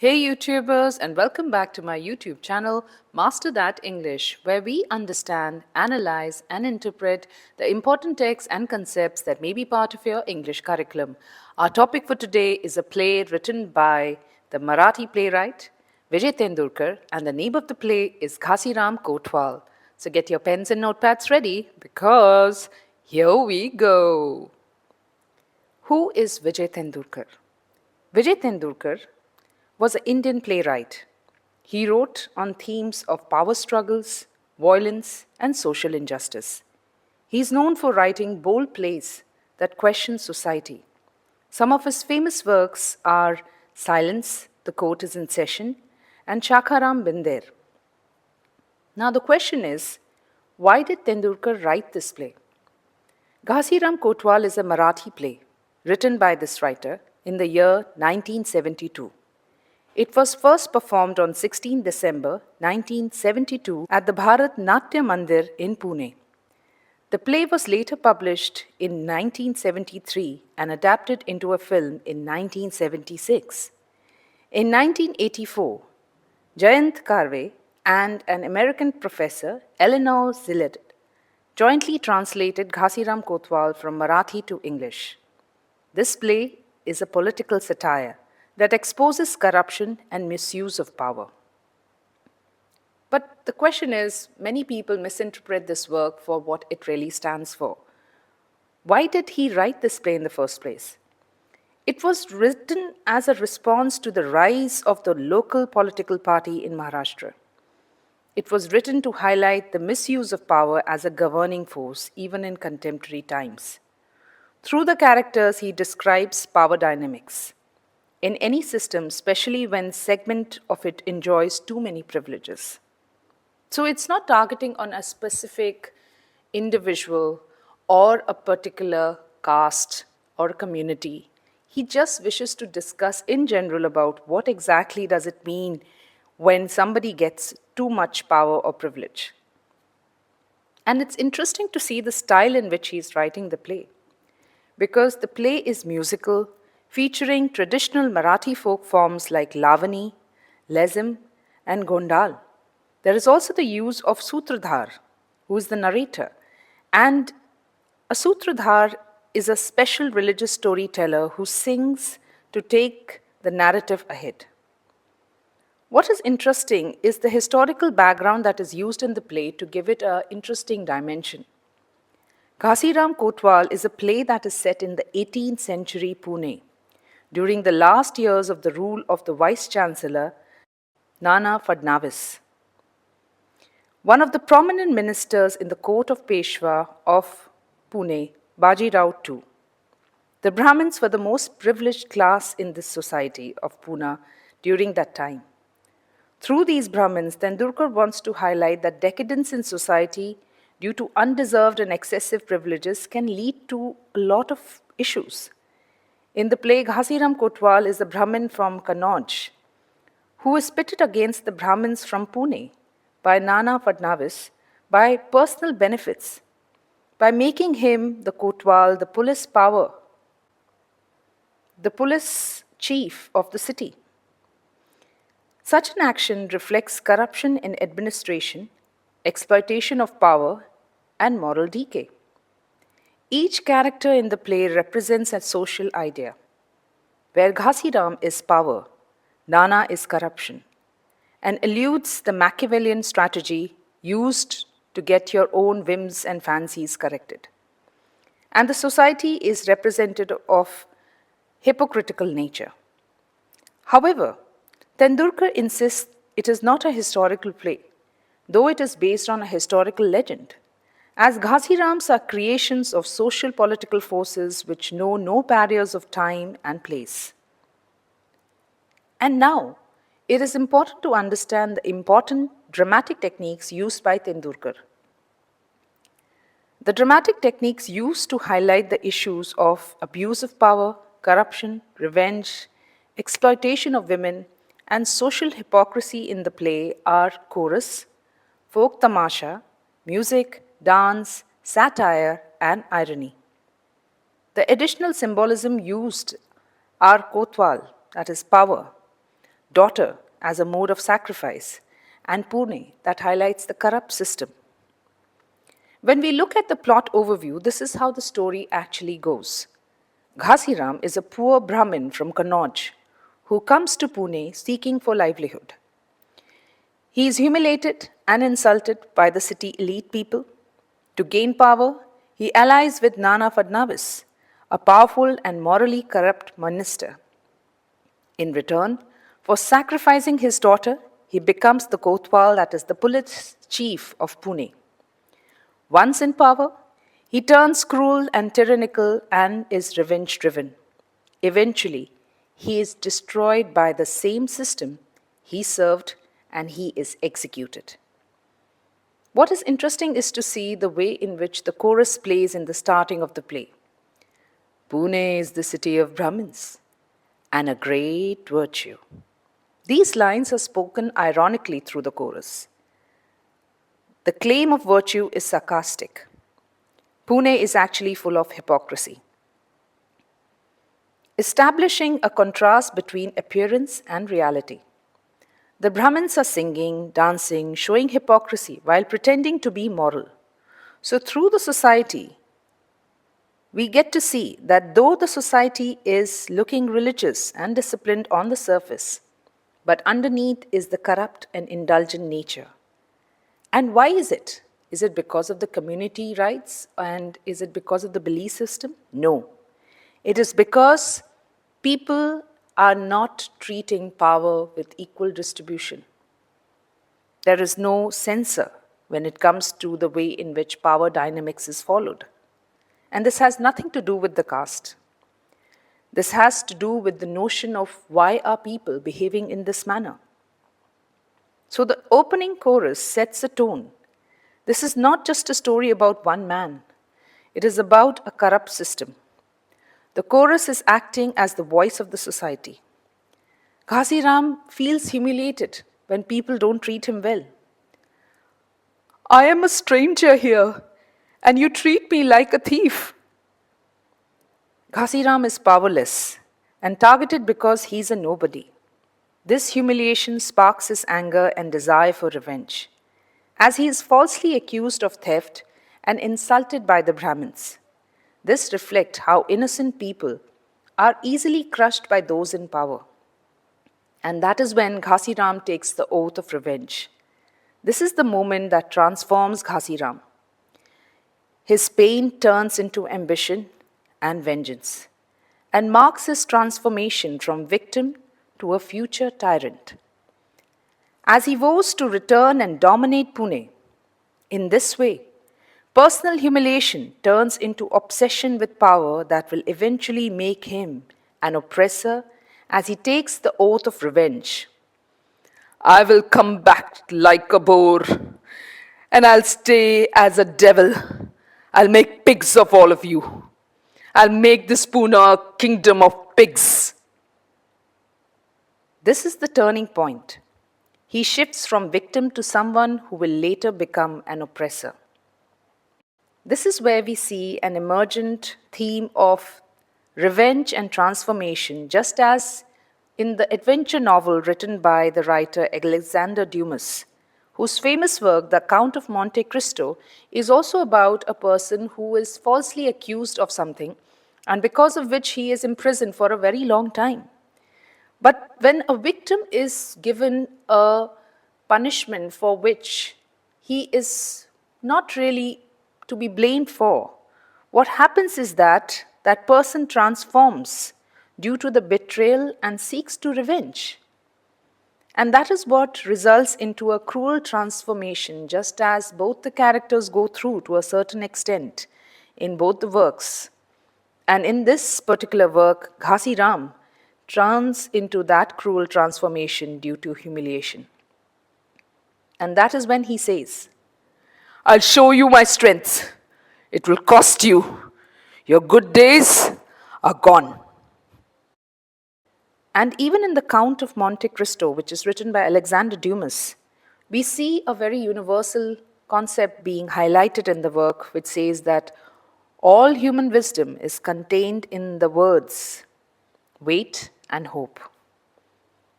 Hey YouTubers, and welcome back to my YouTube channel Master That English, where we understand, analyze and interpret the important texts and concepts that may be part of your English curriculum. Our topic for today is a play written by the Marathi playwright Vijay Tendulkar, and the name of the play is Ghashiram Kotwal. So get your pens and notepads ready because here we go. Who is Vijay Tendulkar? Vijay Tendulkar was an Indian playwright. He wrote on themes of power struggles, violence, and social injustice. He is known for writing bold plays that question society. Some of his famous works are Silence, The Court is in Session, and Chakaram Binder. Now, the question is, why did Tendulkar write this play? Ghashiram Kotwal is a Marathi play written by this writer in the year 1972. It was first performed on 16 December 1972 at the Bharat Natya Mandir in Pune. The play was later published in 1973 and adapted into a film in 1976. In 1984, Jayant Karve and an American professor, Eleanor Zillett, jointly translated Ghashiram Kotwal from Marathi to English. This play is a political satire that exposes corruption and misuse of power. But the question is, many people misinterpret this work for what it really stands for. Why did he write this play in the first place? It was written as a response to the rise of the local political party in Maharashtra. It was written to highlight the misuse of power as a governing force, even in contemporary times. Through the characters, he describes power dynamics in any system, especially when segment of it enjoys too many privileges. So it's not targeting on a specific individual or a particular caste or community. He just wishes to discuss in general about what exactly does it mean when somebody gets too much power or privilege. And it's interesting to see the style in which he's writing the play, because the play is musical, featuring traditional Marathi folk forms like Lavani, Lezim, and Gondhal. There is also the use of Sutradhar, who is the narrator, and a Sutradhar is a special religious storyteller who sings to take the narrative ahead. What is interesting is the historical background that is used in the play to give it an interesting dimension. Ghashiram Kotwal is a play that is set in the 18th century Pune, during the last years of the rule of the Vice-Chancellor, Nana Phadnavis, one of the prominent ministers in the court of Peshwa of Pune, Bajirao II. The Brahmins were the most privileged class in this society of Pune during that time. Through these Brahmins, Tendulkar wants to highlight that decadence in society due to undeserved and excessive privileges can lead to a lot of issues. In the play, Ghashiram Kotwal is a Brahmin from Kannauj who is pitted against the Brahmins from Pune by Nana Phadnavis by personal benefits, by making him, the Kotwal, the police power, the police chief of the city. Such an action reflects corruption in administration, exploitation of power, and moral decay. Each character in the play represents a social idea, where Ghashiram is power, Nana is corruption, and eludes the Machiavellian strategy used to get your own whims and fancies corrected. And the society is representative of hypocritical nature. However, Tendulkar insists it is not a historical play, though it is based on a historical legend, as Ghashirams are creations of social political forces which know no barriers of time and place. And now, it is important to understand the important dramatic techniques used by Tendulkar. The dramatic techniques used to highlight the issues of abuse of power, corruption, revenge, exploitation of women, and social hypocrisy in the play are chorus, folk tamasha, music, dance, satire, and irony. The additional symbolism used are kotwal, that is power, daughter as a mode of sacrifice, and Pune that highlights the corrupt system. When we look at the plot overview, this is how the story actually goes. Ghasiram is a poor Brahmin from Kannauj who comes to Pune seeking for livelihood. He is humiliated and insulted by the city elite people. To gain power, he allies with Nana Phadnavis, a powerful and morally corrupt minister. In return, for sacrificing his daughter, he becomes the Kotwal, that is the police chief of Pune. Once in power, he turns cruel and tyrannical and is revenge driven. Eventually, he is destroyed by the same system he served and he is executed. What is interesting is to see the way in which the chorus plays in the starting of the play. Pune is the city of Brahmins and a great virtue. These lines are spoken ironically through the chorus. The claim of virtue is sarcastic. Pune is actually full of hypocrisy, establishing a contrast between appearance and reality. The Brahmins are singing, dancing, showing hypocrisy while pretending to be moral. So, through the society, we get to see that though the society is looking religious and disciplined on the surface, but underneath is the corrupt and indulgent nature. And why is it? Is it because of the community rights and is it because of the belief system? No. It is because people are not treating power with equal distribution. There is no censor when it comes to the way in which power dynamics is followed. And this has nothing to do with the caste. This has to do with the notion of why are people behaving in this manner. So the opening chorus sets a tone. This is not just a story about one man. It is about a corrupt system. The chorus is acting as the voice of the society. Ghasiram feels humiliated when people don't treat him well. I am a stranger here, and you treat me like a thief. Ghasiram is powerless and targeted because he's a nobody. This humiliation sparks his anger and desire for revenge, as he is falsely accused of theft and insulted by the Brahmins. This reflects how innocent people are easily crushed by those in power. And that is when Ghasiram takes the oath of revenge. This is the moment that transforms Ghasiram. His pain turns into ambition and vengeance, and marks his transformation from victim to a future tyrant. As he vows to return and dominate Pune, in this way, personal humiliation turns into obsession with power that will eventually make him an oppressor as he takes the oath of revenge. I will come back like a boar, and I'll stay as a devil. I'll make pigs of all of you. I'll make this Pune a kingdom of pigs. This is the turning point. He shifts from victim to someone who will later become an oppressor. This is where we see an emergent theme of revenge and transformation, just as in the adventure novel written by the writer Alexander Dumas, whose famous work, The Count of Monte Cristo, is also about a person who is falsely accused of something and because of which he is imprisoned for a very long time. But when a victim is given a punishment for which he is not really to be blamed for, what happens is that that person transforms due to the betrayal and seeks to revenge. And that is what results into a cruel transformation, just as both the characters go through to a certain extent in both the works. And in this particular work, Ghasiram turns into that cruel transformation due to humiliation. And that is when he says, I'll show you my strength. It will cost you. Your good days are gone. And even in The Count of Monte Cristo, which is written by Alexander Dumas, we see a very universal concept being highlighted in the work, which says that all human wisdom is contained in the words wait and hope.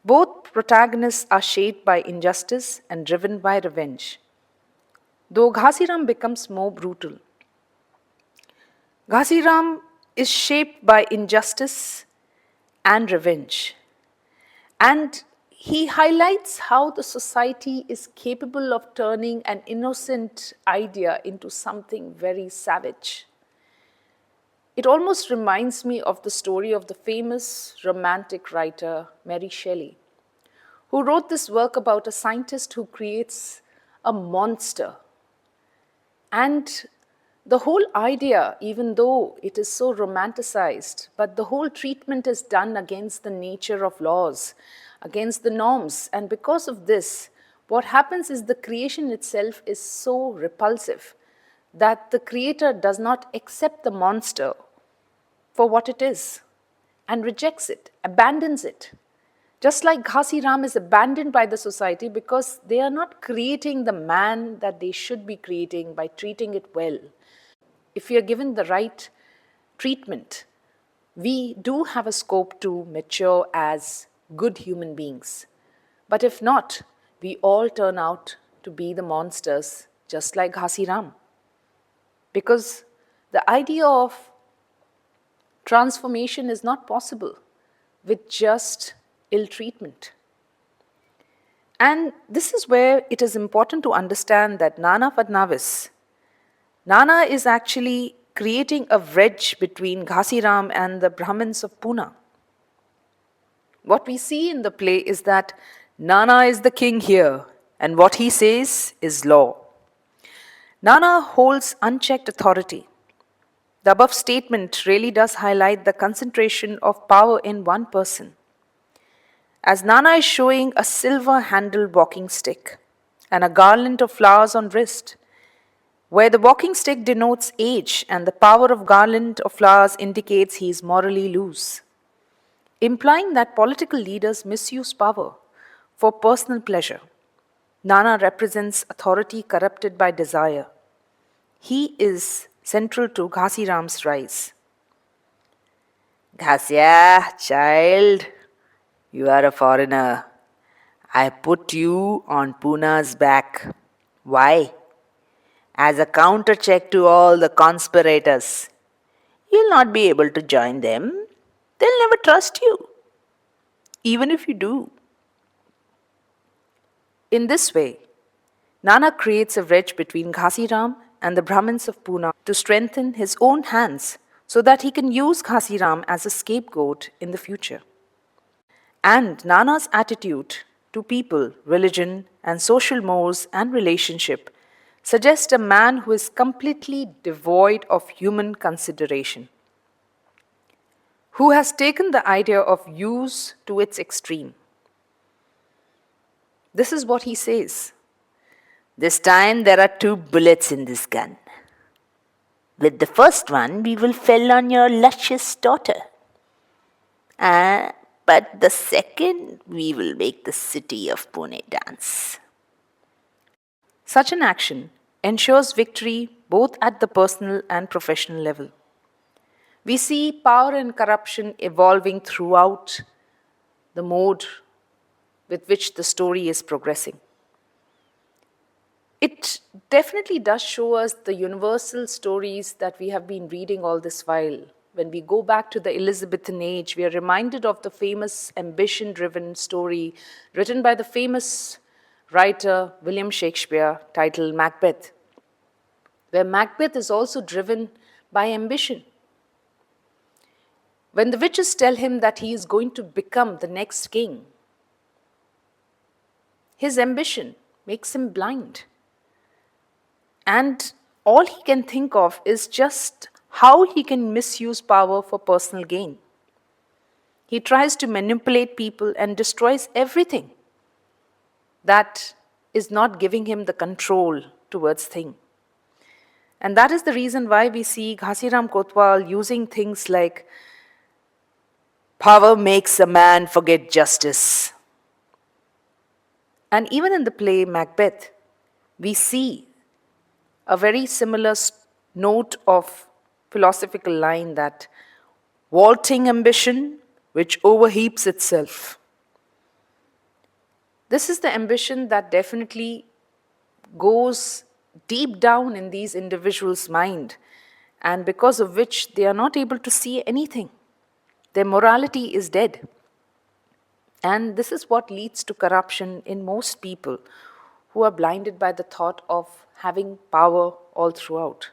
Both protagonists are shaped by injustice and driven by revenge. Though Ghasiram becomes more brutal, Ghasiram is shaped by injustice and revenge. And he highlights how the society is capable of turning an innocent idea into something very savage. It almost reminds me of the story of the famous romantic writer Mary Shelley, who wrote this work about a scientist who creates a monster. And the whole idea, even though it is so romanticized, but the whole treatment is done against the nature of laws, against the norms. And because of this, what happens is the creation itself is so repulsive that the creator does not accept the monster for what it is and rejects it, abandons it. Just like Ghasiram is abandoned by the society because they are not creating the man that they should be creating by treating it well. If we are given the right treatment, we do have a scope to mature as good human beings. But if not, we all turn out to be the monsters, just like Ghasiram. Because the idea of transformation is not possible with just ill treatment. And this is where it is important to understand that Nana is actually creating a wedge between Ghasiram and the Brahmins of Pune. What we see in the play is that Nana is the king here, and what he says is law. Nana holds unchecked authority. The above statement really does highlight the concentration of power in one person. As Nana is showing a silver-handled walking stick and a garland of flowers on wrist, where the walking stick denotes age and the power of garland of flowers indicates he is morally loose, implying that political leaders misuse power for personal pleasure. Nana represents authority corrupted by desire. He is central to Ghasiram's rise. Ghasya, child, you are a foreigner. I put you on Puna's back. Why? As a counter check to all the conspirators. You'll not be able to join them. They'll never trust you, even if you do. In this way, Nana creates a wedge between Ghasiram and the Brahmins of Pune to strengthen his own hands so that he can use Ghasiram as a scapegoat in the future. And Nana's attitude to people, religion, and social mores and relationship suggest a man who is completely devoid of human consideration, who has taken the idea of use to its extreme. This is what he says. This time there are 2 bullets in this gun. With the first one, we will fell on your luscious daughter. But the second, we will make the city of Pune dance. Such an action ensures victory both at the personal and professional level. We see power and corruption evolving throughout the mode with which the story is progressing. It definitely does show us the universal stories that we have been reading all this while. When we go back to the Elizabethan age, we are reminded of the famous ambition-driven story written by the famous writer William Shakespeare titled Macbeth, where Macbeth is also driven by ambition. When the witches tell him that he is going to become the next king, his ambition makes him blind. And all he can think of is just how he can misuse power for personal gain. He tries to manipulate people and destroys everything that is not giving him the control towards things. And that is the reason why we see Ghashiram Kotwal using things like power makes a man forget justice. And even in the play Macbeth, we see a very similar note of philosophical line that vaulting ambition which overheaps itself. This is the ambition that definitely goes deep down in these individuals' mind, and because of which they are not able to see anything. Their morality is dead. And this is what leads to corruption in most people who are blinded by the thought of having power all throughout.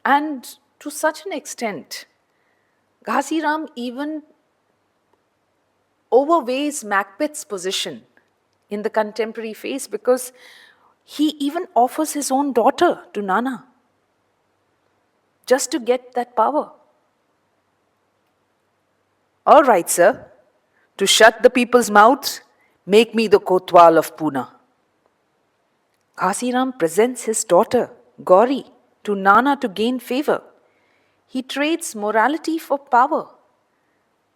And to such an extent, Ghasiram even overweighs Macbeth's position in the contemporary phase because he even offers his own daughter to Nana just to get that power. All right, sir, to shut the people's mouths, make me the Kotwal of Pune. Ghasiram presents his daughter, Gauri, to Nana to gain favor. He trades morality for power.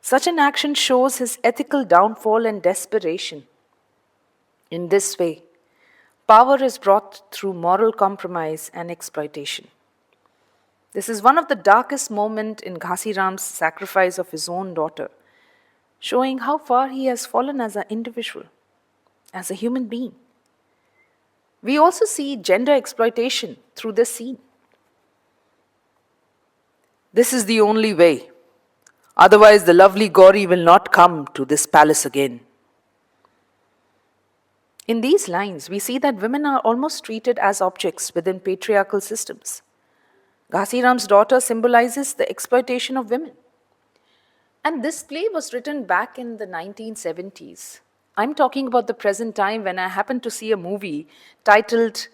Such an action shows his ethical downfall and desperation. In this way, power is brought through moral compromise and exploitation. This is one of the darkest moments in Ghasiram's sacrifice of his own daughter, showing how far he has fallen as an individual, as a human being. We also see gender exploitation through this scene. This is the only way. Otherwise, the lovely Gauri will not come to this palace again. In these lines, we see that women are almost treated as objects within patriarchal systems. Ghasiram's daughter symbolizes the exploitation of women. And this play was written back in the 1970s. I'm talking about the present time when I happened to see a movie titled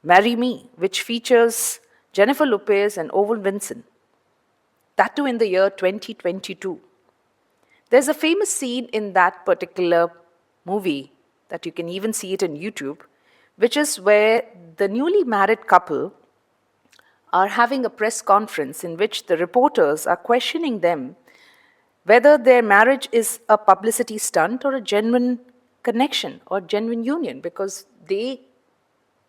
Marry Me, which features Jennifer Lopez and Owen Wilson. That too in the year 2022. There's a famous scene in that particular movie that you can even see it on YouTube, which is where the newly married couple are having a press conference in which the reporters are questioning them whether their marriage is a publicity stunt or a genuine connection or genuine union, because they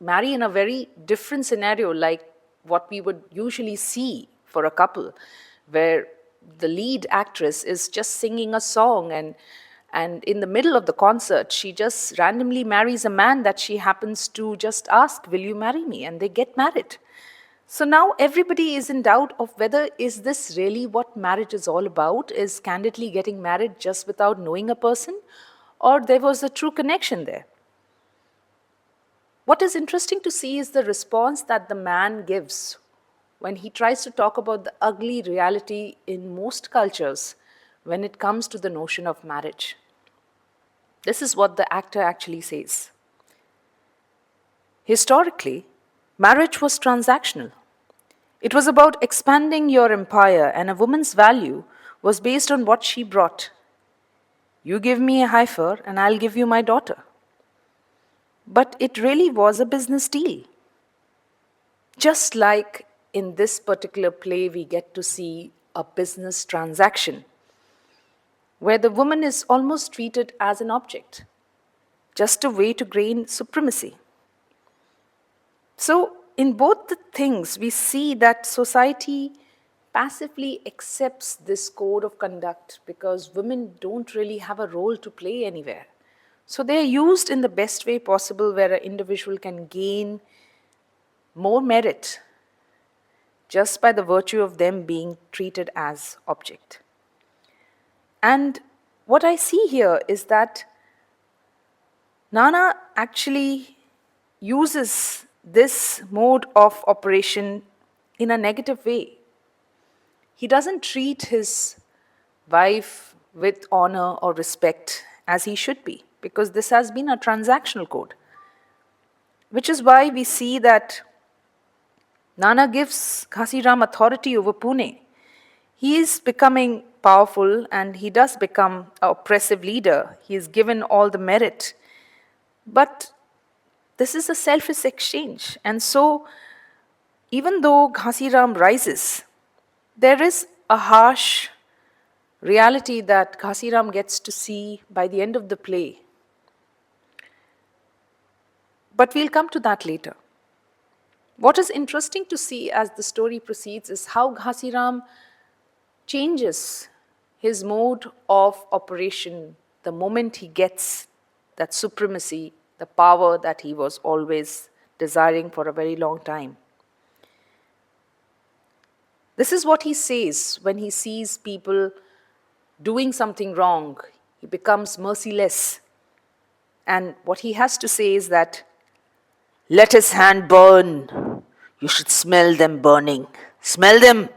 marry in a very different scenario like what we would usually see for a couple, where the lead actress is just singing a song and in the middle of the concert, she just randomly marries a man that she happens to just ask, will you marry me? And they get married. So now everybody is in doubt of whether is this really what marriage is all about, is candidly getting married just without knowing a person, or there was a true connection there. What is interesting to see is the response that the man gives when he tries to talk about the ugly reality in most cultures when it comes to the notion of marriage. This is what the actor actually says. Historically, marriage was transactional. It was about expanding your empire, and a woman's value was based on what she brought. You give me a heifer, and I'll give you my daughter. But it really was a business deal. Just like in this particular play, we get to see a business transaction where the woman is almost treated as an object, just a way to gain supremacy. So, in both the things, we see that society passively accepts this code of conduct because women don't really have a role to play anywhere. So they are used in the best way possible where an individual can gain more merit just by the virtue of them being treated as object. And what I see here is that Nana actually uses this mode of operation in a negative way. He doesn't treat his wife with honor or respect as he should be, because this has been a transactional code. Which is why we see that Nana gives Ghasiram authority over Pune. He is becoming powerful and he does become an oppressive leader. He is given all the merit. But this is a selfish exchange. And so, even though Ghasiram rises, there is a harsh reality that Ghasiram gets to see by the end of the play. But we'll come to that later. What is interesting to see as the story proceeds is how Ghasiram changes his mode of operation the moment he gets that supremacy, the power that he was always desiring for a very long time. This is what he says when he sees people doing something wrong. He becomes merciless. And what he has to say is that, let his hand burn. You should smell them burning. Smell them.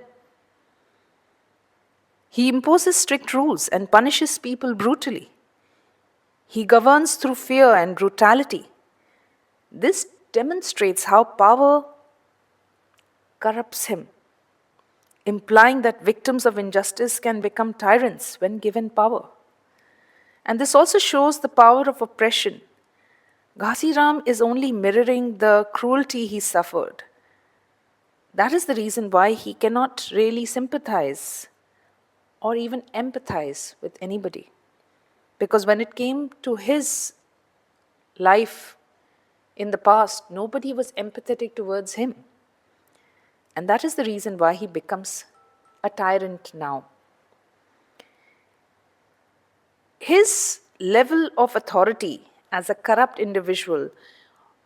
He imposes strict rules and punishes people brutally. He governs through fear and brutality. This demonstrates how power corrupts him, implying that victims of injustice can become tyrants when given power. And this also shows the power of oppression. Ghashiram is only mirroring the cruelty he suffered. That is the reason why he cannot really sympathize or even empathize with anybody. Because when it came to his life in the past, nobody was empathetic towards him. And that is the reason why he becomes a tyrant now. His level of authority as a corrupt individual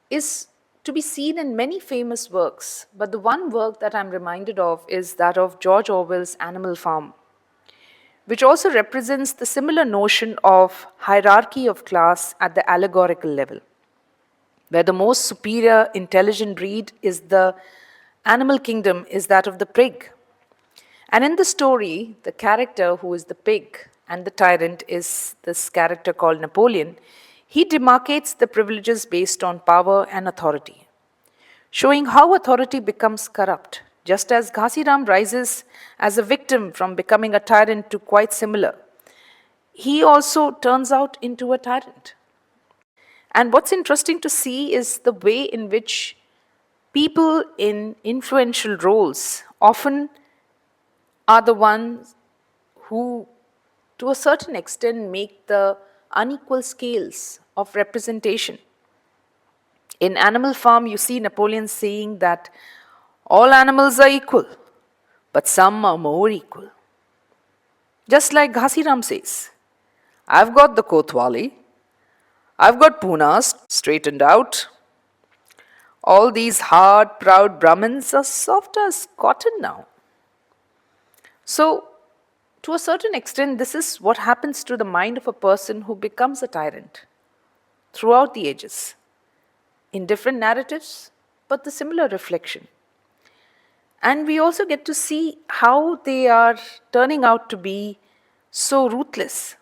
is to be seen in many famous works, but the one work that I'm reminded of is that of George Orwell's Animal Farm, which also represents the similar notion of hierarchy of class at the allegorical level, where the most superior intelligent breed is the animal kingdom is that of the pig. And in the story, the character who is the pig and the tyrant is this character called Napoleon. He demarcates the privileges based on power and authority, showing how authority becomes corrupt. Just as Ghashiram rises as a victim from becoming a tyrant to quite similar, he also turns out into a tyrant. And what's interesting to see is the way in which people in influential roles often are the ones who, to a certain extent, make the unequal scales of representation. In Animal Farm, you see Napoleon saying that all animals are equal, but some are more equal. Just like Ghashiram says, I've got the Kotwali, I've got Pune straightened out. All these hard, proud Brahmins are soft as cotton now. So, to a certain extent, this is what happens to the mind of a person who becomes a tyrant throughout the ages, in different narratives, but the similar reflection. And we also get to see how they are turning out to be so ruthless.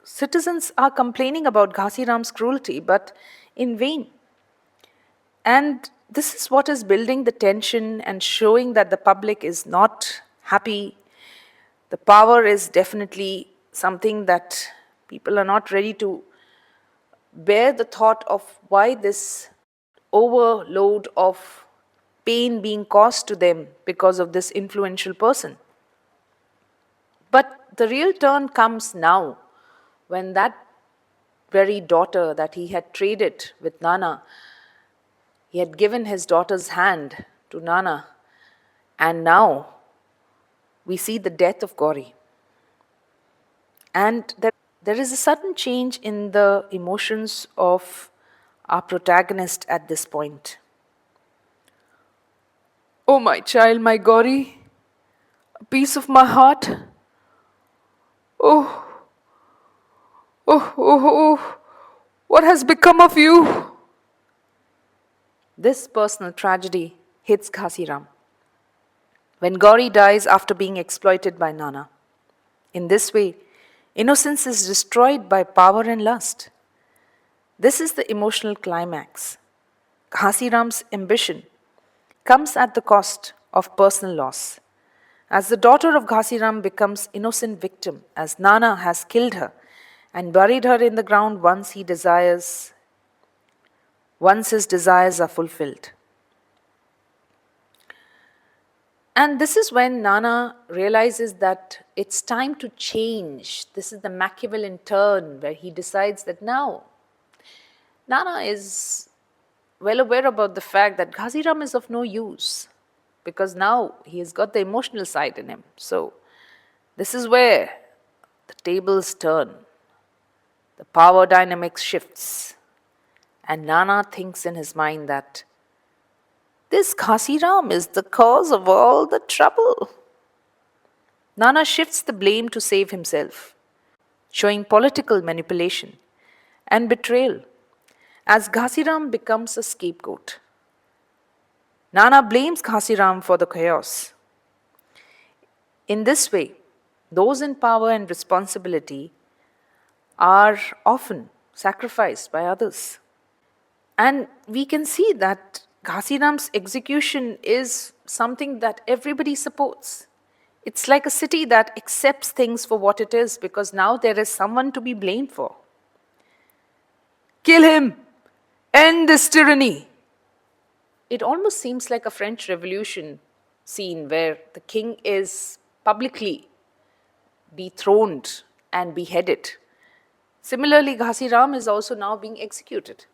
Citizens are complaining about Ghashiram's cruelty, but in vain. And this is what is building the tension and showing that the public is not happy. The power is definitely something that people are not ready to bear the thought of why this overload of pain being caused to them because of this influential person. But the real turn comes now when that very daughter that he had traded with Nana, he had given his daughter's hand to Nana, and now we see the death of Gauri. And that there is a sudden change in the emotions of our protagonist at this point. Oh, my child, my Gauri, a piece of my heart. Oh, oh, what has become of you? This personal tragedy hits Ghashiram when Gauri dies after being exploited by Nana. In this way, innocence is destroyed by power and lust. This is the emotional climax. Ghashiram's ambition comes at the cost of personal loss. As the daughter of Ghashiram becomes innocent victim, as Nana has killed her and buried her in the ground once his desires are fulfilled. And this is when Nana realizes that it's time to change. This is the Machiavellian turn where he decides that now, Nana is well aware about the fact that Ghashiram is of no use because now he has got the emotional side in him. So this is where the tables turn. The power dynamics shifts, and Nana thinks in his mind that this Ghashiram is the cause of all the trouble. Nana shifts the blame to save himself, showing political manipulation and betrayal as Ghashiram becomes a scapegoat. Nana blames Ghashiram for the chaos. In this way, those in power and responsibility are often sacrificed by others. And we can see that Ghasiram's execution is something that everybody supports. It's like a city that accepts things for what it is because now there is someone to be blamed for. Kill him! End this tyranny! It almost seems like a French Revolution scene where the king is publicly dethroned and beheaded. Similarly, Ghasiram is also now being executed.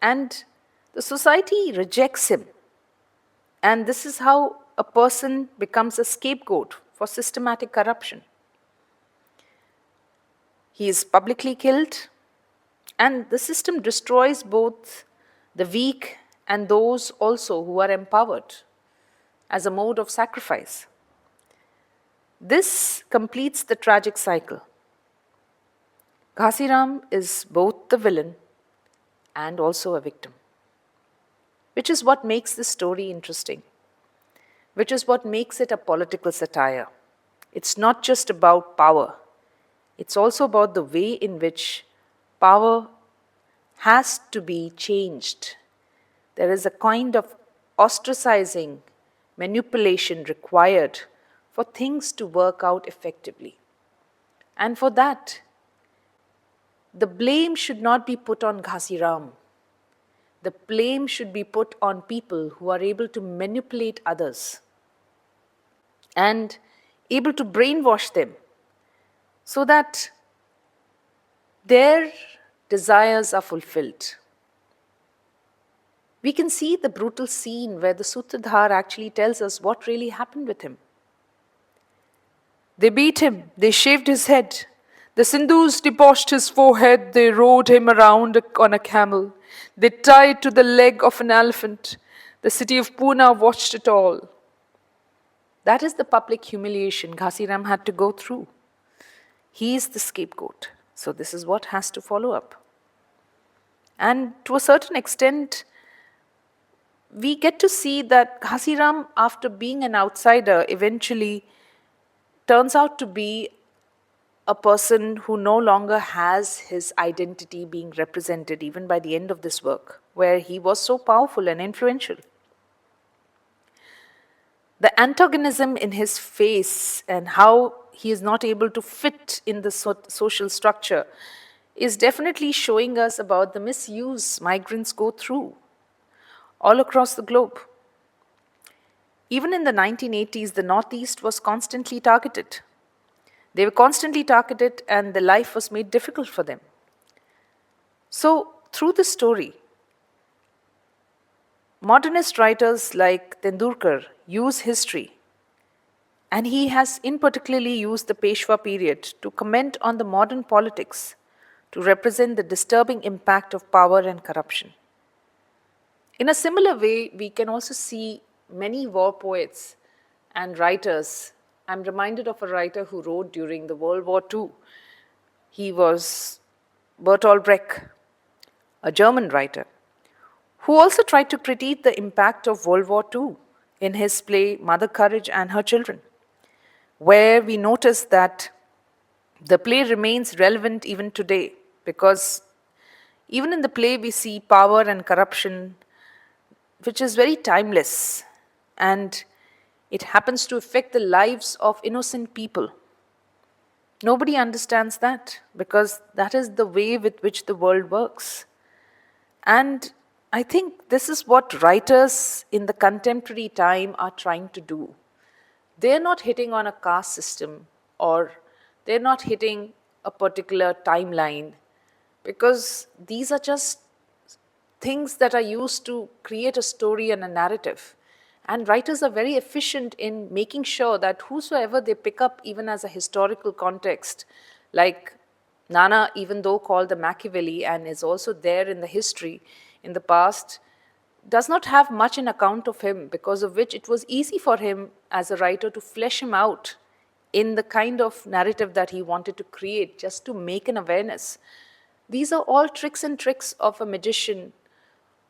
And the society rejects him. And this is how a person becomes a scapegoat for systematic corruption. He is publicly killed, and the system destroys both the weak and those also who are empowered as a mode of sacrifice. This completes the tragic cycle. Ghasiram is both the villain and also a victim, which is what makes this story interesting, which is what makes it a political satire. It's not just about power, it's also about the way in which power has to be changed. There is a kind of ostracizing manipulation required for things to work out effectively. And for that, the blame should not be put on Ghasiram. The blame should be put on people who are able to manipulate others and able to brainwash them so that their desires are fulfilled. We can see the brutal scene where the Sutradhar actually tells us what really happened with him. They beat him, they shaved his head, the Sindhus debauched his forehead, they rode him around on a camel, they tied to the leg of an elephant. The city of Pune watched it all. That is the public humiliation Ghasiram had to go through. He is the scapegoat, so this is what has to follow up. And to a certain extent, we get to see that Ghasiram, after being an outsider, eventually turns out to be a person who no longer has his identity being represented even by the end of this work, where he was so powerful and influential. The antagonism in his face and how he is not able to fit in the social structure is definitely showing us about the misuse migrants go through all across the globe. Even in the 1980s, the Northeast was constantly targeted. They were constantly targeted and the life was made difficult for them. So, through this story, modernist writers like Tendulkar use history, and he has in particularly used the Peshwa period to comment on the modern politics to represent the disturbing impact of power and corruption. In a similar way, we can also see many war poets and writers. I'm reminded of a writer who wrote during the World War II. He was Bertolt Brecht, a German writer, who also tried to critique the impact of World War II in his play Mother Courage and Her Children, where we notice that the play remains relevant even today because even in the play we see power and corruption, which is very timeless, and it happens to affect the lives of innocent people. Nobody understands that because that is the way with which the world works. And I think this is what writers in the contemporary time are trying to do. They're not hitting on a caste system or they're not hitting a particular timeline because these are just things that are used to create a story and a narrative. And writers are very efficient in making sure that whosoever they pick up, even as a historical context, like Nana, even though called the Machiavelli and is also there in the history in the past, does not have much in account of him, because of which it was easy for him as a writer to flesh him out in the kind of narrative that he wanted to create, just to make an awareness. These are all tricks and tricks of a magician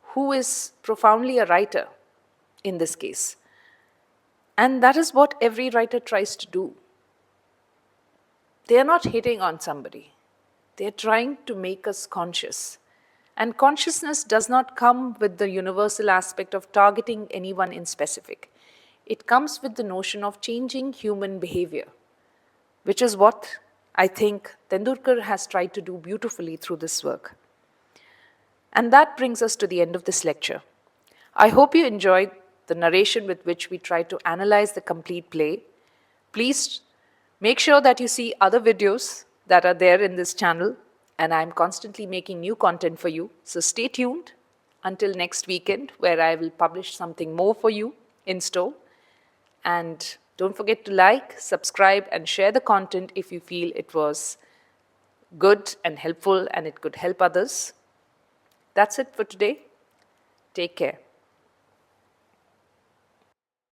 who is profoundly a writer in this case. And that is what every writer tries to do. They are not hitting on somebody. They are trying to make us conscious. And consciousness does not come with the universal aspect of targeting anyone in specific. It comes with the notion of changing human behavior, which is what I think Tendulkar has tried to do beautifully through this work. And that brings us to the end of this lecture. I hope you enjoyed the narration with which we tried to analyze the complete play. Please make sure that you see other videos that are there in this channel, and I'm constantly making new content for you. So stay tuned until next weekend, where I will publish something more for you in store. And don't forget to like, subscribe, and share the content if you feel it was good and helpful and it could help others. That's it for today. Take care.